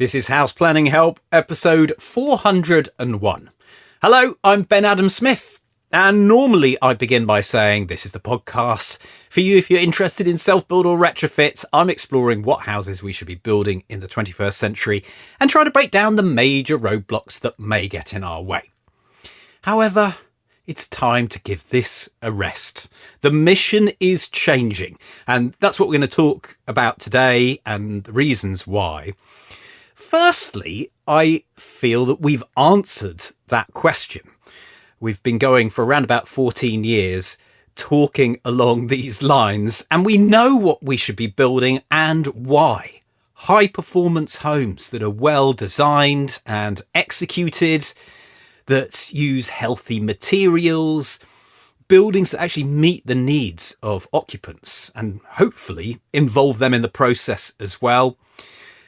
This is House Planning Help, episode 401. Hello, I'm Ben Adam Smith, and normally I begin by saying this is the podcast for you if you're interested in self-build or retrofit. I'm exploring what houses we should be building in the 21st century and try to break down the major roadblocks that may get in our way. However, it's time to give this a rest. The mission is changing, and that's what we're going to talk about today and the reasons why. Firstly, I feel that we've answered that question. We've been going for around about 14 years talking along these lines, and we know what we should be building and why. High performance homes that are well designed and executed, that use healthy materials, buildings that actually meet the needs of occupants and hopefully involve them in the process as well.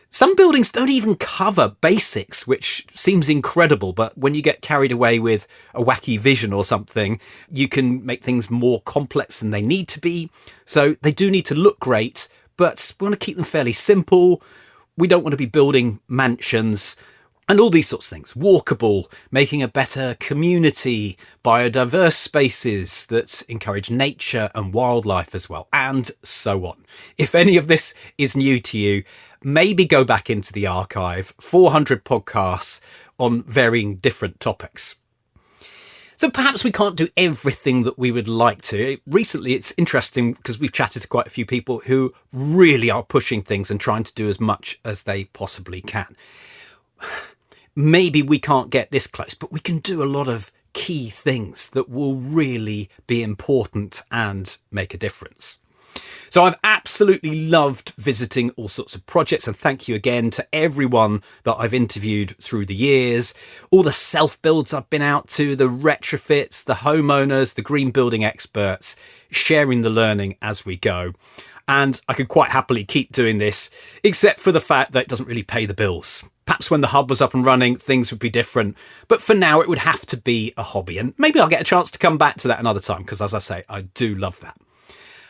Some buildings don't even cover basics, which seems incredible, but when you get carried away with a wacky vision or something, you can make things more complex than they need to be. So they do need to look great, but we want to keep them fairly simple. We don't want to be building mansions and all these sorts of things. Walkable, making a better community, biodiverse spaces that encourage nature and wildlife as well, and so on. If any of this is new to you, maybe go back into the archive, 400 podcasts on varying different topics. So perhaps we can't do everything that we would like to. Recently, it's interesting because we've chatted to quite a few people who really are pushing things and trying to do as much as they possibly can. Maybe we can't get this close, but we can do a lot of key things that will really be important and make a difference. So I've absolutely loved visiting all sorts of projects, and thank you again to everyone that I've interviewed through the years, all the self-builds I've been out to, the retrofits, the homeowners, the green building experts, sharing the learning as we go. And I could quite happily keep doing this, except for the fact that it doesn't really pay the bills. Perhaps when the hub was up and running, things would be different. But for now, it would have to be a hobby. And maybe I'll get a chance to come back to that another time, because as I say, I do love that.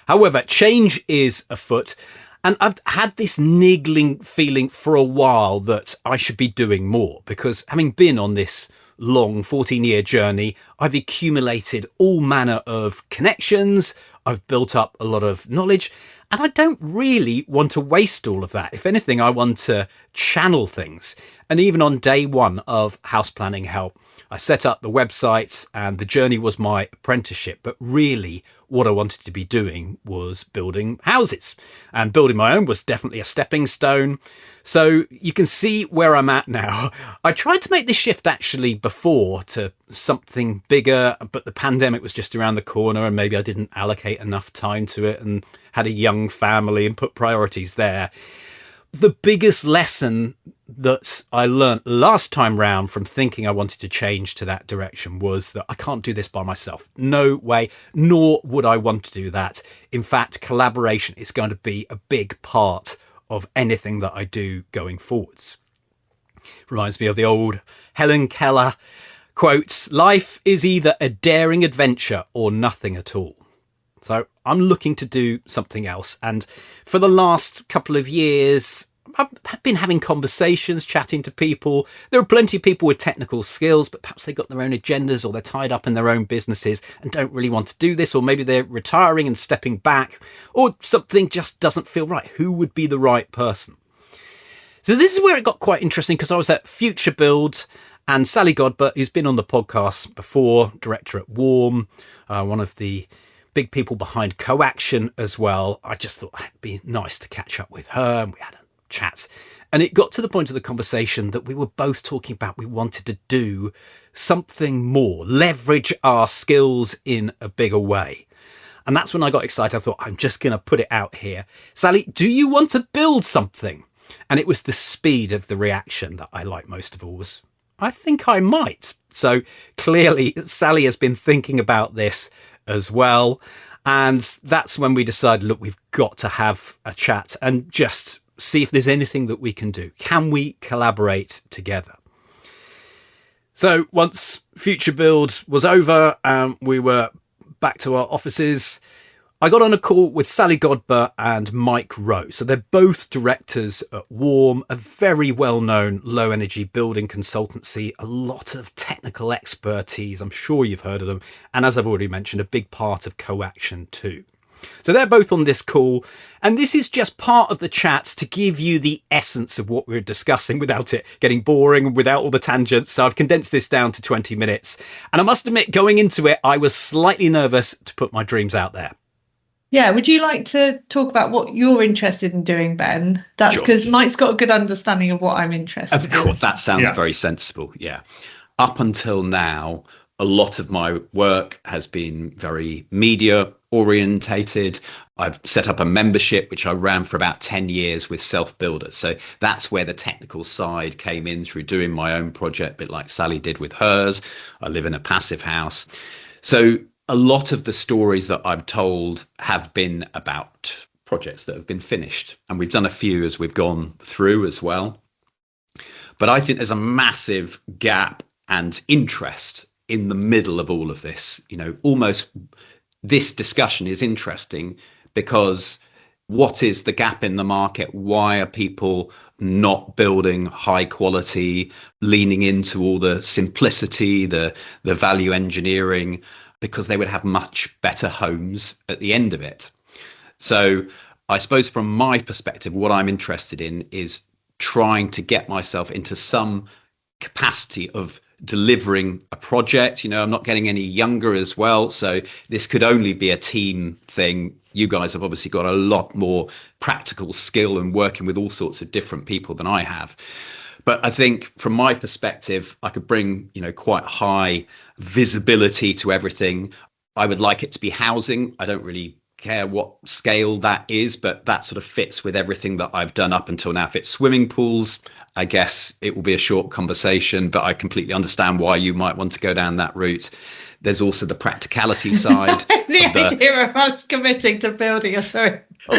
However, change is afoot, and I've had this niggling feeling for a while that I should be doing more, because having been on this long 14-year journey, I've accumulated all manner of connections, I've built up a lot of knowledge, and I don't really want to waste all of that. If anything, I want to channel things. And even on day one of House Planning Help, I set up the website and the journey was my apprenticeship. But really, what I wanted to be doing was building houses. And building my own was definitely a stepping stone. So you can see where I'm at now. I tried to make this shift actually before to something bigger, but the pandemic was just around the corner and maybe I didn't allocate enough time to it and had a young family and put priorities there. The biggest lesson that I learned last time round from thinking I wanted to change to that direction was that I can't do this by myself. No way, nor would I want to do that. In fact, collaboration is going to be a big part of anything that I do going forwards. Reminds me of the old Helen Keller quote, "Life is either a daring adventure or nothing at all." So I'm looking to do something else. And for the last couple of years, I've been having conversations, chatting to people. There are plenty of people with technical skills, but perhaps they've got their own agendas or they're tied up in their own businesses and don't really want to do this. Or maybe they're retiring and stepping back, or something just doesn't feel right. Who would be the right person? So this is where it got quite interesting, because I was at Future Build and Sally Godbert, who's been on the podcast before, director at Warm, one of the big people behind Coaction as well. I just thought it'd be nice to catch up with her, and we had a chat. And it got to the point of the conversation that we were both talking about we wanted to do something more, leverage our skills in a bigger way. And that's when I got excited. I thought, I'm just going to put it out here. Sally, do you want to build something? And it was the speed of the reaction that I liked most of all. Was, I think I might. So clearly Sally has been thinking about this as well. And that's when we decided, look, we've got to have a chat and just see if there's anything that we can do. Can we collaborate together? So once Future Build was over, we were back to our offices. I got on a call with Sally Godber and Mike Rowe. So they're both directors at Warm, a very well-known low-energy building consultancy, a lot of technical expertise. I'm sure you've heard of them. And as I've already mentioned, a big part of Coaction too. So they're both on this call, and this is just part of the chat to give you the essence of what we're discussing without it getting boring and without all the tangents. So I've condensed this down to 20 minutes. And I must admit, going into it, I was slightly nervous to put my dreams out there. Yeah, would you like to talk about what you're interested in doing, Ben? That's because Mike's got a good understanding of what I'm interested in. Of course, that sounds very sensible, yeah. Up until now, a lot of my work has been very media orientated. I've set up a membership which I ran for about 10 years with Self Builders. So that's where the technical side came in through doing my own project, a bit like Sally did with hers. I live in a passive house. So a lot of the stories that I've told have been about projects that have been finished. And we've done a few as we've gone through as well. But I think there's a massive gap and interest in the middle of all of this. You know, almost this discussion is interesting because what is the gap in the market? Why are people not building high quality, leaning into all the simplicity, the value engineering, because they would have much better homes at the end of it. So I suppose from my perspective, what I'm interested in is trying to get myself into some capacity of delivering a project. You know, I'm not getting any younger as well, so this could only be a team thing. You guys have obviously got a lot more practical skill and working with all sorts of different people than I have. But I think from my perspective, I could bring, you know, quite high visibility to everything. I would like it to be housing. I don't really care what scale that is, but that sort of fits with everything that I've done up until now. If it's swimming pools, I guess it will be a short conversation, but I completely understand why you might want to go down that route. There's also the practicality side. The idea of us committing to building a swimming pool.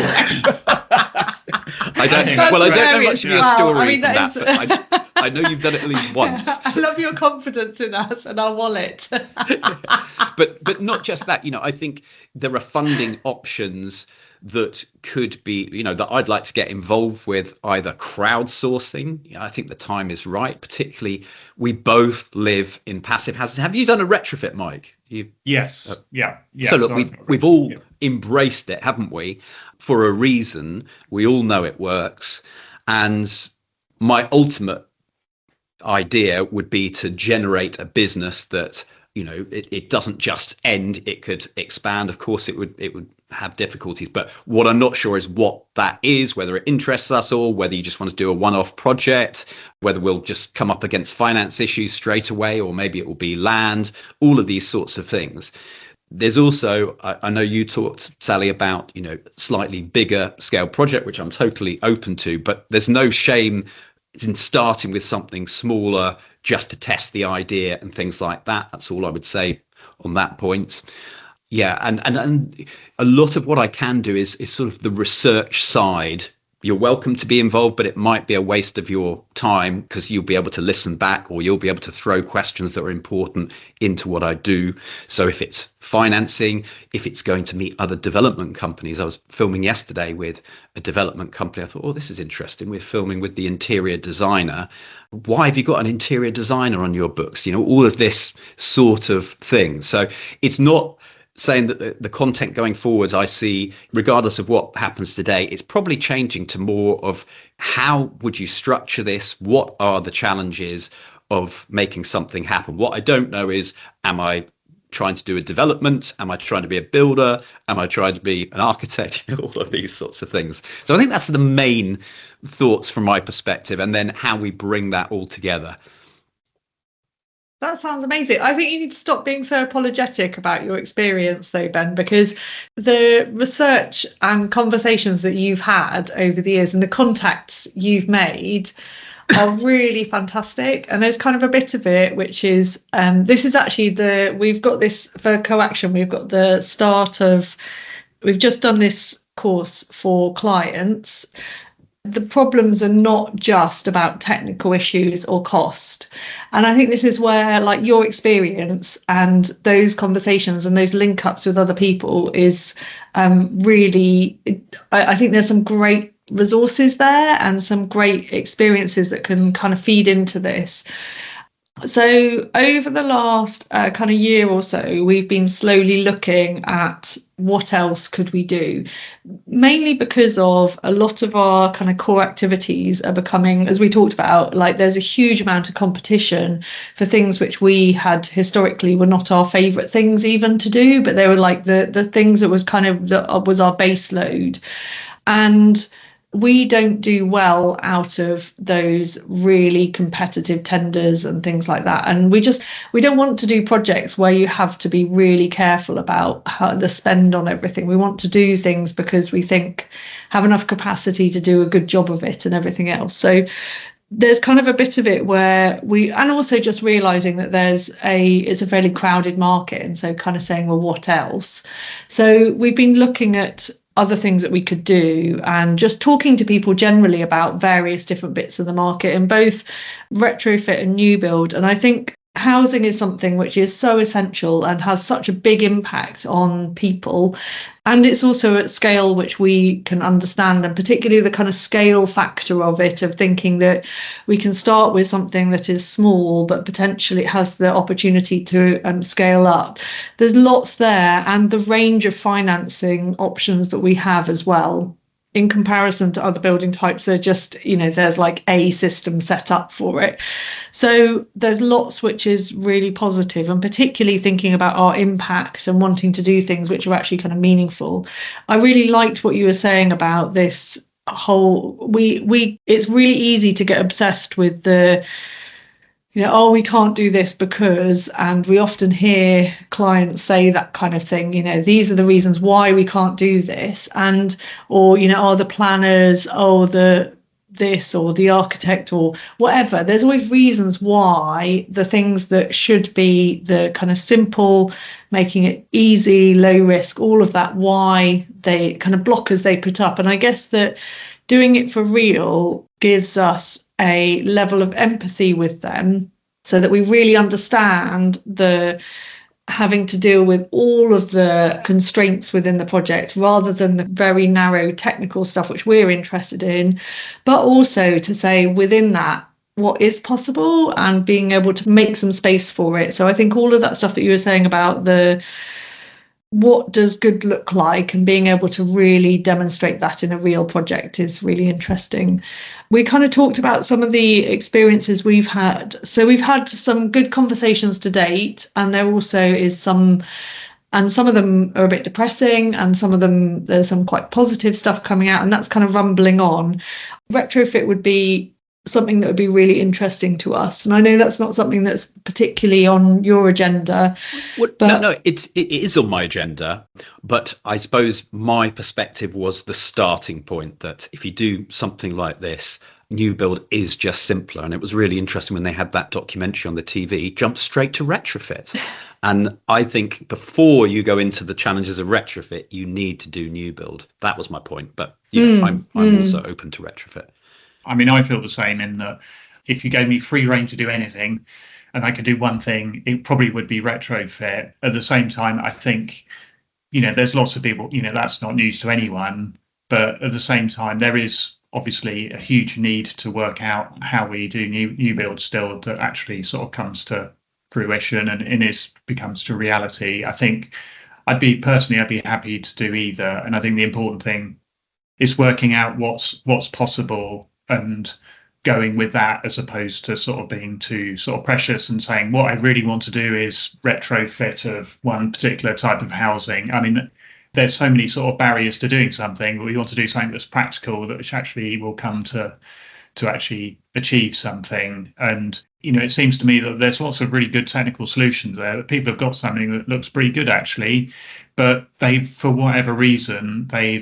I don't know much of your story but I know you've done it at least once. I love your confidence in us and our wallet. But not just that, you know, I think there are funding options that could be, you know, that I'd like to get involved with, either crowdsourcing. You know, I think the time is right, particularly we both live in passive houses. Have you done a retrofit, Mike? Yes. Yeah. So look, we've all embraced it, haven't we? For a reason. We all know it works. And my ultimate idea would be to generate a business that, you know, it doesn't just end, it could expand. Of course it would have difficulties, but what I'm not sure is what that is, whether it interests us all, whether you just want to do a one-off project, whether we'll just come up against finance issues straight away, or maybe it will be land, all of these sorts of things. There's also, I know you talked, Sally, about, you know, slightly bigger scale project, which I'm totally open to, but there's no shame in starting with something smaller just to test the idea and things like that. That's all I would say on that point. Yeah, and a lot of what I can do is sort of the research side. You're welcome to be involved, but it might be a waste of your time because you'll be able to listen back, or you'll be able to throw questions that are important into what I do. So if it's financing, if it's going to meet other development companies, I was filming yesterday with a development company. I thought, oh, this is interesting. We're filming with the interior designer. Why have you got an interior designer on your books? You know, all of this sort of thing. So it's not saying that the content going forwards, I see, regardless of what happens today, it's probably changing to more of how would you structure this? What are the challenges of making something happen? What I don't know is, am I trying to do a development? Am I trying to be a builder? Am I trying to be an architect? All of these sorts of things. So I think that's the main thoughts from my perspective, and then how we bring that all together. That sounds amazing. I think you need to stop being so apologetic about your experience, though, Ben, because the research and conversations that you've had over the years and the contacts you've made are really fantastic. And there's kind of a bit of it, which is, this is actually we've got this for Coaction, we've got the start of, we've just done this course for clients. the problems are not just about technical issues or cost. And I think this is where, like, your experience and those conversations and those link ups with other people is really, I think there's some great resources there and some great experiences that can kind of feed into this. So over the last kind of year or so, we've been slowly looking at what else could we do, mainly because of a lot of our kind of core activities are becoming, as we talked about, like there's a huge amount of competition for things which we had historically were not our favourite things even to do, but they were like the things that was kind of that was our base load. And we don't do well out of those really competitive tenders and things like that. And we don't want to do projects where you have to be really careful about how the spend on everything. We want to do things because we think have enough capacity to do a good job of it and everything else. So there's kind of a bit of it where and also just realizing that it's a fairly crowded market. And so kind of saying, well, what else? So we've been looking at other things that we could do and just talking to people generally about various different bits of the market in both retrofit and new build. And I think housing is something which is so essential and has such a big impact on people. And it's also at scale which we can understand, and particularly the kind of scale factor of it, of thinking that we can start with something that is small, but potentially it has the opportunity to scale up. There's lots there, and the range of financing options that we have as well. In comparison to other building types, they're just, there's like a system set up for it. So there's lots which is really positive, and particularly thinking about our impact and wanting to do things which are actually kind of meaningful. I really liked what you were saying about this whole, it's really easy to get obsessed with the, oh, we can't do this because, and we often hear clients say that kind of thing, these are the reasons why we can't do this. And, or, oh, the planners, oh, this or the architect or whatever. There's always reasons why the things that should be the kind of simple, making it easy, low risk, all of that, why they kind of blockers they put up. And I guess that doing it for real gives us a level of empathy with them so that we really understand the having to deal with all of the constraints within the project rather than the very narrow technical stuff which we're interested in, but also to say within that what is possible and being able to make some space for it. So I think all of that stuff that you were saying about what does good look like and being able to really demonstrate that in a real project is really interesting. We kind of talked about some of the experiences we've had. So we've had some good conversations to date, and there also is some of them are a bit depressing, and some of them there's some quite positive stuff coming out, and that's kind of rumbling on. Retrofit would be something that would be really interesting to us, and I know that's not something that's particularly on your agenda. No, it is on my agenda, but I suppose my perspective was the starting point, that if you do something like this, new build is just simpler. And it was really interesting when they had that documentary on the TV, jump straight to retrofit. And I think before you go into the challenges of retrofit, you need to do new build. That was my point, but I'm also open to retrofit. I mean, I feel the same in that if you gave me free rein to do anything and I could do one thing, it probably would be retrofit. At the same time, I think, there's lots of people, that's not news to anyone. But at the same time, there is obviously a huge need to work out how we do new build still that actually sort of comes to fruition and becomes to reality. I think I'd be happy to do either. And I think the important thing is working out what's possible and going with that, as opposed to sort of being too sort of precious and saying what I really want to do is retrofit of one particular type of housing. I mean, there's so many sort of barriers to doing something, but we want to do something that's practical, that which actually will come to actually achieve something. And it seems to me that there's lots of really good technical solutions there, that people have got something that looks pretty good actually, but for whatever reason, they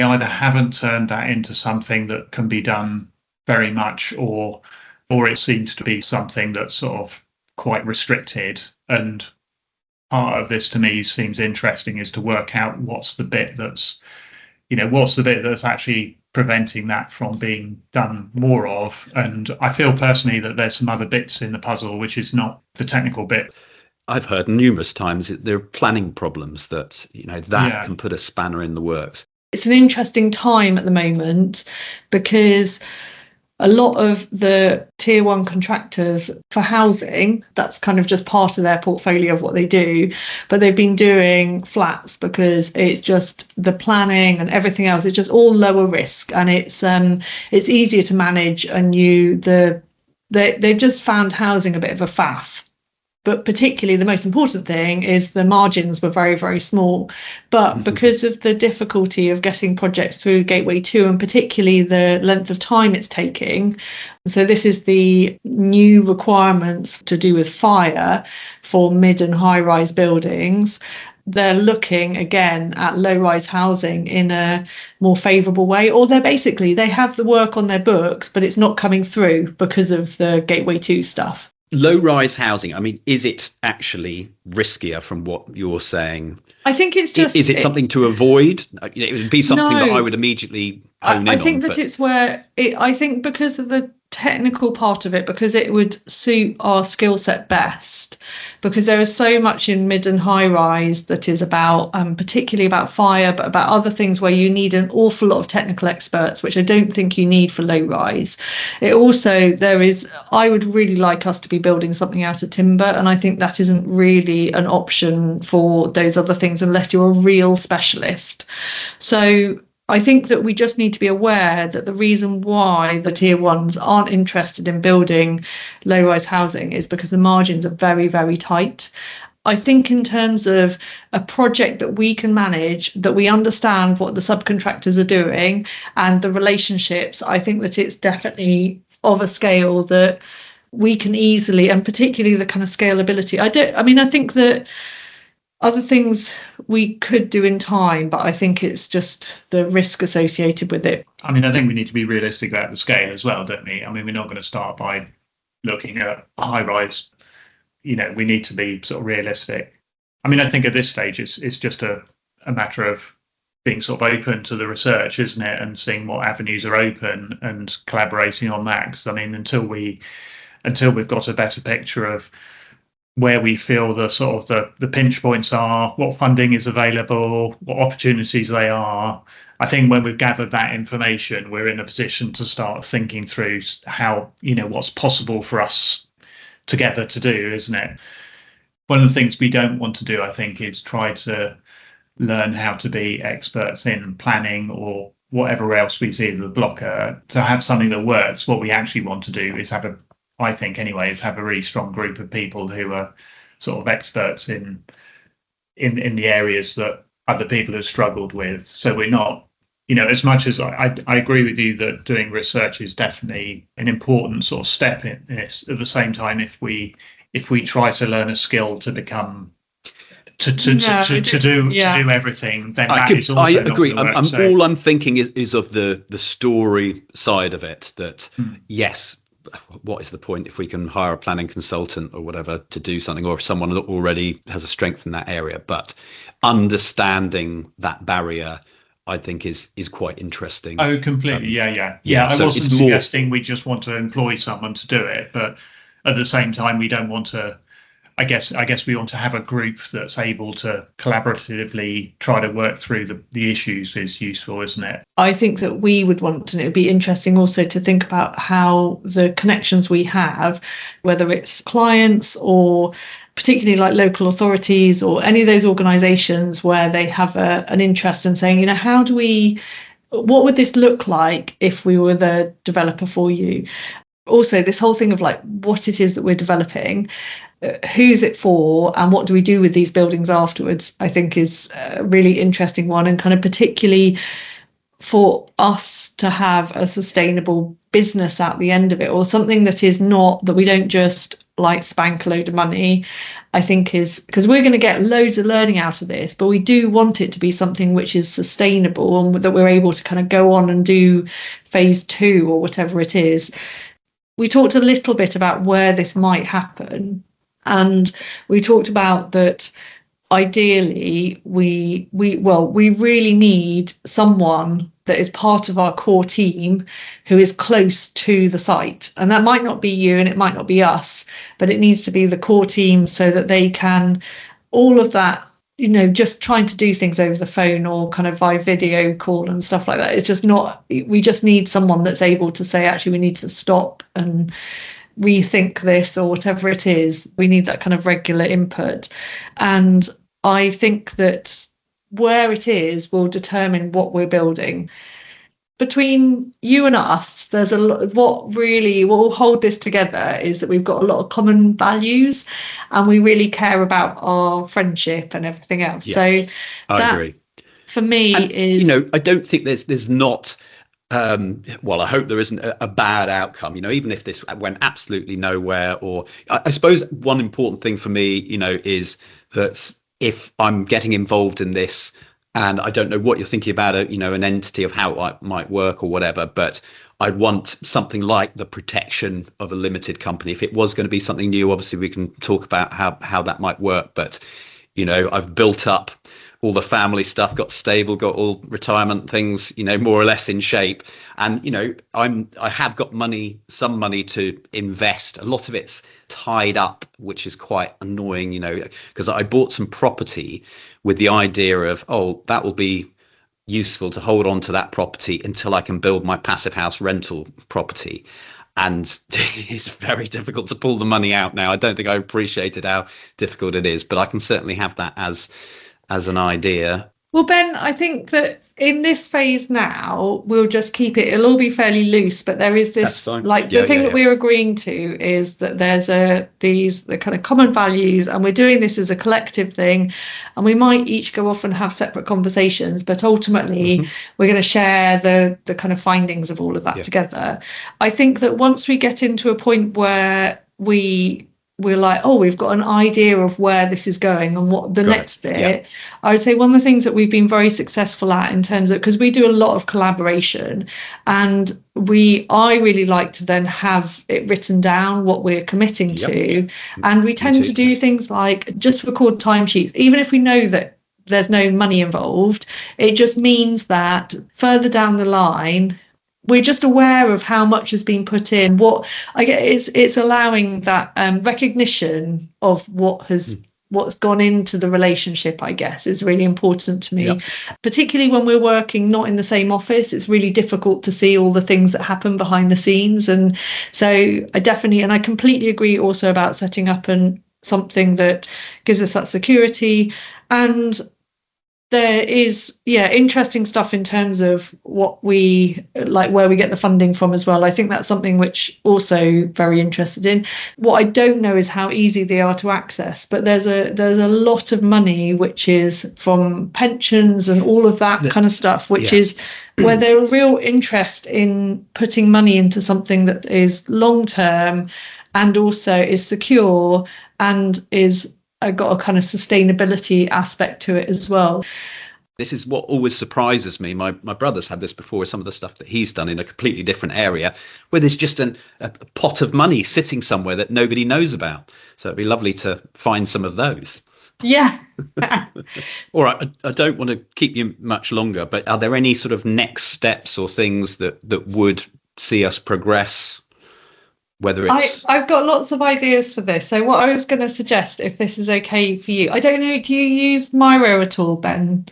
either haven't turned that into something that can be done very much, or it seems to be something that's sort of quite restricted. And part of this to me seems interesting, is to work out what's the bit that's what's the bit that's actually preventing that from being done more of? And I feel personally that there's some other bits in the puzzle which is not the technical bit. I've heard numerous times that there are planning problems that can put a spanner in the works. It's an interesting time at the moment because a lot of the tier one contractors for housing, that's kind of just part of their portfolio of what they do, but they've been doing flats because it's just the planning and everything else. It's just all lower risk, and it's easier to manage. And they've just found housing a bit of a faff. But particularly the most important thing is the margins were very, very small. But because of the difficulty of getting projects through Gateway 2, and particularly the length of time it's taking, so this is the new requirements to do with fire for mid and high rise buildings, they're looking again at low rise housing in a more favourable way, or they have the work on their books, but it's not coming through because of the Gateway 2 stuff. Low-rise housing, I mean, is it actually riskier from what you're saying? I think it's just... Is it something to avoid? It would be something that I would immediately hone in on. I think that it's where... I think because of the technical part of it, because it would suit our skill set best, because there is so much in mid and high rise that is about particularly about fire, but about other things where you need an awful lot of technical experts, which I don't think you need for low rise. It also, I would really like us to be building something out of timber, and I think that isn't really an option for those other things unless you're a real specialist. So I think that we just need to be aware that the reason why the tier ones aren't interested in building low-rise housing is because the margins are very, very tight. I think in terms of a project that we can manage, that we understand what the subcontractors are doing and the relationships, I think that it's definitely of a scale that we can easily, and particularly the kind of scalability. I think that other things we could do in time, but I think it's just the risk associated with it. I mean, I think we need to be realistic about the scale as well, don't we? I mean, we're not going to start by looking at high rise. We need to be sort of realistic. I mean, I think at this stage, it's just a matter of being sort of open to the research, isn't it? And seeing what avenues are open and collaborating on that. Because I mean, until we've got a better picture of where we feel the sort of the pinch points are, what funding is available, what opportunities they are. I think when we've gathered that information, we're in a position to start thinking through how, what's possible for us together to do, isn't it? One of the things we don't want to do, I think, is try to learn how to be experts in planning or whatever else we see as a blocker. To have something that works, what we actually want to do is have a really strong group of people who are sort of experts in the areas that other people have struggled with. So we're not, as much as I agree with you that doing research is definitely an important sort of step in this. At the same time, if we try to learn a skill to become to do everything, then that is also I agree. All I'm thinking is of the story side of it. That yes. What is the point if we can hire a planning consultant or whatever to do something, or if someone that already has a strength in that area? But understanding that barrier, I think, is quite interesting. Oh, completely. Yeah. I so wasn't suggesting we just want to employ someone to do it, but at the same time, we don't want to. I guess we want to have a group that's able to collaboratively try to work through the issues is useful, isn't it? I think that we would want, and it would be interesting also to think about how the connections we have, whether it's clients or particularly like local authorities or any of those organisations where they have an interest in saying, what would this look like if we were the developer for you? Also, this whole thing of like what it is that we're developing, who's it for, and what do we do with these buildings afterwards, I think is a really interesting one, and kind of particularly for us to have a sustainable business at the end of it, or something that is not that we don't just like spank a load of money, I think is because we're going to get loads of learning out of this, but we do want it to be something which is sustainable and that we're able to kind of go on and do phase 2 or whatever it is. We talked a little bit about where this might happen, and we talked about that ideally we really need someone that is part of our core team who is close to the site, and that might not be you and it might not be us, but it needs to be the core team so that they can all of that, just trying to do things over the phone or kind of via video call and stuff like that. It's just not, we just need someone that's able to say, actually, we need to stop and rethink this or whatever it is. We need that kind of regular input. And I think that where it is will determine what we're building. Between you and us, there's a lot. What will hold this together is that we've got a lot of common values, and we really care about our friendship and everything else. Yes, so I agree. For me, and, I don't think there's not. Well, I hope there isn't a bad outcome. Even if this went absolutely nowhere, or I suppose one important thing for me, is that if I'm getting involved in this. And I don't know what you're thinking about, an entity of how it might work or whatever, but I'd want something like the protection of a limited company. If it was going to be something new, obviously we can talk about how that might work. But, I've built up all the family stuff, got stable, got all retirement things, more or less in shape. And, I have got some money to invest. A lot of it's tied up, which is quite annoying, because I bought some property with the idea of, that will be useful to hold on to that property until I can build my passive house rental property. And it's very difficult to pull the money out now. I don't think I appreciated how difficult it is, but I can certainly have that as an idea. Well, Ben, I think that in this phase now, we'll just keep it. It'll all be fairly loose, but there is this, the thing that we're agreeing to is that there's the kind of common values, and we're doing this as a collective thing, and we might each go off and have separate conversations, but ultimately we're going to share the kind of findings of all of that together. I think that once we get into a point where we're like, we've got an idea of where this is going and what the next bit. Yeah. I would say one of the things that we've been very successful at in terms of, because we do a lot of collaboration, and I really like to then have it written down what we're committing to. And we tend to do things like just record timesheets, even if we know that there's no money involved. It just means that further down the line, we're just aware of how much has been put in. What I get is it's allowing that recognition of what's gone into the relationship, I guess, is really important to me. Particularly when we're working not in the same office, it's really difficult to see all the things that happen behind the scenes. And so I completely agree also about setting up something that gives us that security. And there is interesting stuff in terms of what we like, where we get the funding from as well. I think that's something which also very interested in. What I don't know is how easy they are to access, but there's a lot of money which is from pensions and all of that kind of stuff, which is where there's a real interest in putting money into something that is long term and also is secure and is got a kind of sustainability aspect to it as well. This is what always surprises me. My brother's had this before with some of the stuff that he's done in a completely different area, where there's just a pot of money sitting somewhere that nobody knows about. So it'd be lovely to find some of those. Yeah. All right. I don't want to keep you much longer, but are there any sort of next steps or things that would see us progress? Whether it's I've got lots of ideas for this. So what I was going to suggest, if this is okay for you, I don't know, do you use Miro at all, Ben?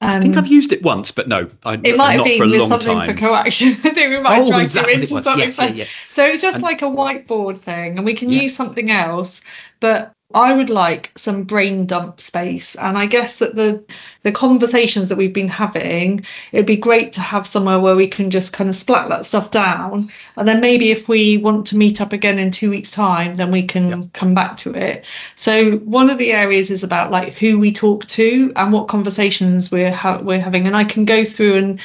I think I've used it once, but no, it might have been with something for coaction. I think we might have dragged you into something. Yes. So it's just like a whiteboard thing, and we can use something else, but I would like some brain dump space. And I guess that the conversations that we've been having, it'd be great to have somewhere where we can just kind of splat that stuff down. And then maybe if we want to meet up again in 2 weeks' time, then we can come back to it. So one of the areas is about like who we talk to and what conversations we're having. And I can go through and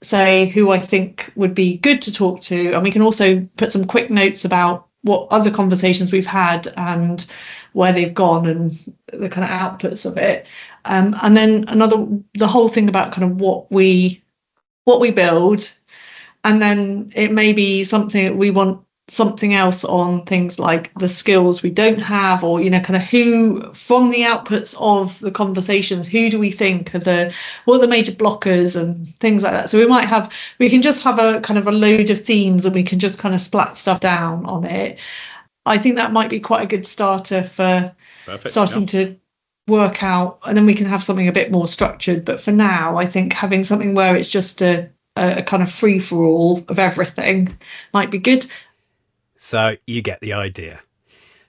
say who I think would be good to talk to. And we can also put some quick notes about what other conversations we've had and where they've gone and the kind of outputs of it. And then the whole thing about kind of what we build. And then it may be something that we want something else on things like the skills we don't have, or kind of who from the outputs of the conversations, who do we think are what are the major blockers and things like that. So we can just have a kind of a load of themes and we can just kind of splat stuff down on it. I think that might be quite a good starter for starting to work out, and then we can have something a bit more structured. But for now, I think having something where it's just a kind of free for all of everything might be good. So you get the idea.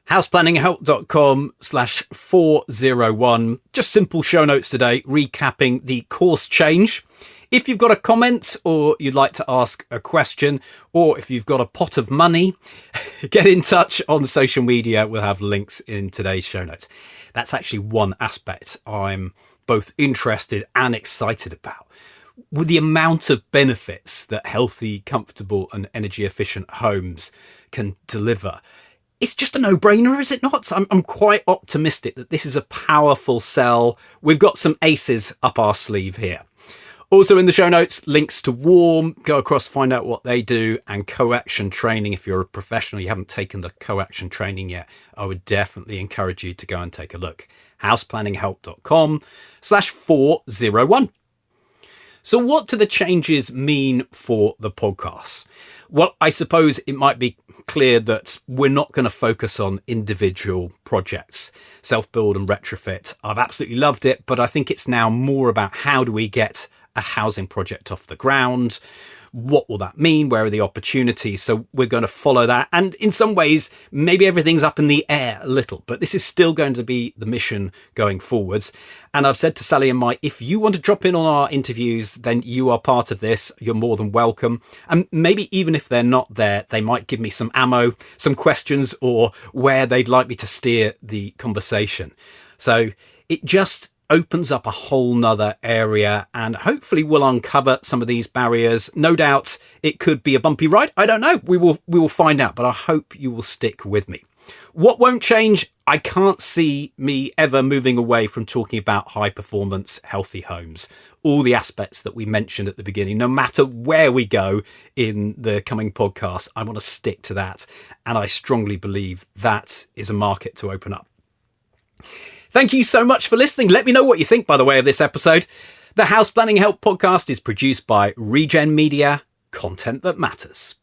houseplanninghelp.com/401. Just simple show notes today, recapping the course change. If you've got a comment or you'd like to ask a question, or if you've got a pot of money, get in touch on social media. We'll have links in today's show notes. That's actually one aspect I'm both interested and excited about. With the amount of benefits that healthy, comfortable and energy efficient homes can deliver, it's just a no-brainer, is it not? I'm quite optimistic that this is a powerful sell. We've got some aces up our sleeve here. Also in the show notes, links to Warm, go across, find out what they do, and co-action training. If you're a professional, you haven't taken the co-action training yet, I would definitely encourage you to go and take a look. houseplanninghelp.com/401. So what do the changes mean for the podcast? Well, I suppose it might be clear that we're not going to focus on individual projects. Self-build and retrofit, I've absolutely loved it, but I think it's now more about how do we get a housing project off the ground? What will that mean? Where are the opportunities? So we're going to follow that. And in some ways, maybe everything's up in the air a little, but this is still going to be the mission going forwards. And I've said to Sally and Mike, if you want to drop in on our interviews, then you are part of this. You're more than welcome. And maybe even if they're not there, they might give me some ammo, some questions, or where they'd like me to steer the conversation. So it just opens up a whole nother area, and hopefully we'll uncover some of these barriers. No doubt it could be a bumpy ride. I don't know. We will find out, but I hope you will stick with me. What won't change? I can't see me ever moving away from talking about high performance, healthy homes. All the aspects that we mentioned at the beginning, no matter where we go in the coming podcast, I want to stick to that. And I strongly believe that is a market to open up. Thank you so much for listening. Let me know what you think, by the way, of this episode. The House Planning Help podcast is produced by Regen Media, content that matters.